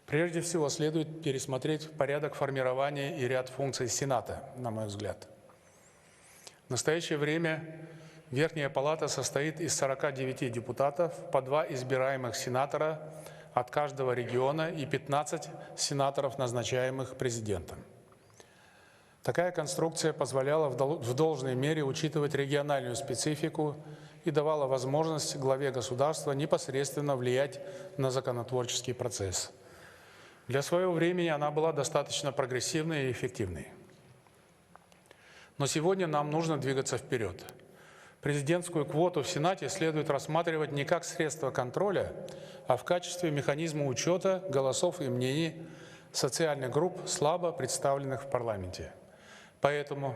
Прежде всего, следует пересмотреть порядок формирования и ряд функций Сената, на мой взгляд. В настоящее время Верхняя Палата состоит из 49 депутатов, по 2 избираемых сенатора от каждого региона и 15 сенаторов, назначаемых президентом. Такая конструкция позволяла в должной мере учитывать региональную специфику и давала возможность главе государства непосредственно влиять на законотворческий процесс. Для своего времени она была достаточно прогрессивной и эффективной. Но сегодня нам нужно двигаться вперед. Президентскую квоту в Сенате следует рассматривать не как средство контроля, а в качестве механизма учета голосов и мнений социальных групп, слабо представленных в парламенте. Поэтому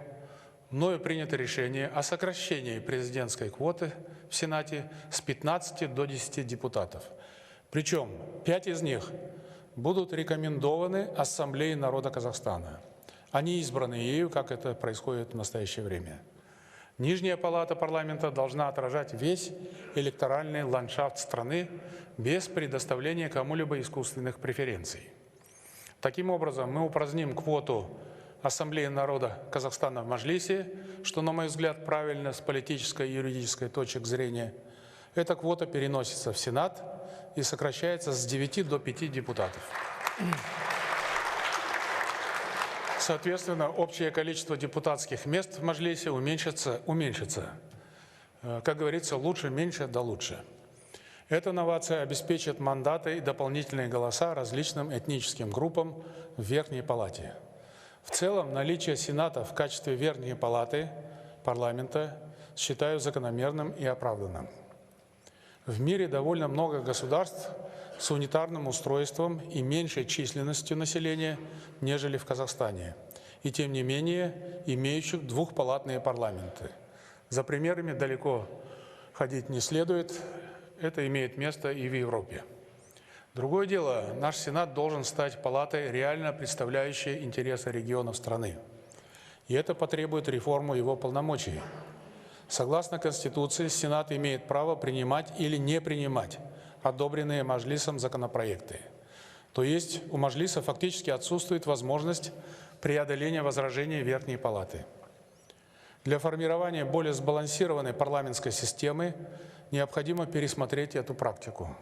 мною принято решение о сокращении президентской квоты в Сенате с 15 до 10 депутатов. Причем 5 из них будут рекомендованы Ассамблее народа Казахстана. Они избраны ею, как это происходит в настоящее время. Нижняя палата парламента должна отражать весь электоральный ландшафт страны без предоставления кому-либо искусственных преференций. Таким образом, мы упраздним квоту Ассамблеи народа Казахстана в Маджлисе, что, на мой взгляд, правильно с политической и юридической точек зрения. Эта квота переносится в Сенат и сокращается с 9 до 5 депутатов. Соответственно, общее количество депутатских мест в Маджлисе уменьшится. Как говорится, лучше меньше да лучше. Эта новация обеспечит мандаты и дополнительные голоса различным этническим группам в Верхней Палате. В целом, наличие Сената в качестве Верхней Палаты парламента считаю закономерным и оправданным. В мире довольно много государств с унитарным устройством и меньшей численностью населения, нежели в Казахстане, и тем не менее имеющих двухпалатные парламенты. За примерами далеко ходить не следует, это имеет место и в Европе. Другое дело, наш Сенат должен стать палатой, реально представляющей интересы регионов страны. И это потребует реформу его полномочий. Согласно Конституции, Сенат имеет право принимать или не принимать одобренные Маджлисом законопроекты. То есть у Маджлиса фактически отсутствует возможность преодоления возражений Верхней Палаты. Для формирования более сбалансированной парламентской системы необходимо пересмотреть эту практику.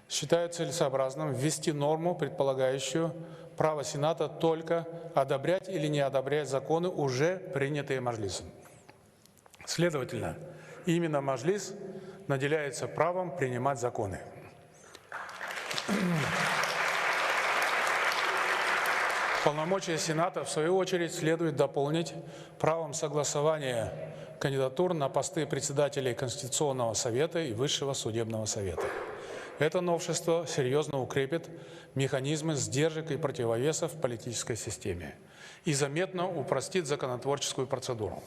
Считаю целесообразным ввести норму, предполагающую право Сената только одобрять или не одобрять законы, уже принятые Маджлисом. Следовательно, именно Маджлис наделяется правом принимать законы. Полномочия Сената, в свою очередь, следует дополнить правом согласования кандидатур на посты председателей Конституционного совета и Высшего судебного совета. Это новшество серьезно укрепит механизмы сдержек и противовесов в политической системе и заметно упростит законотворческую процедуру.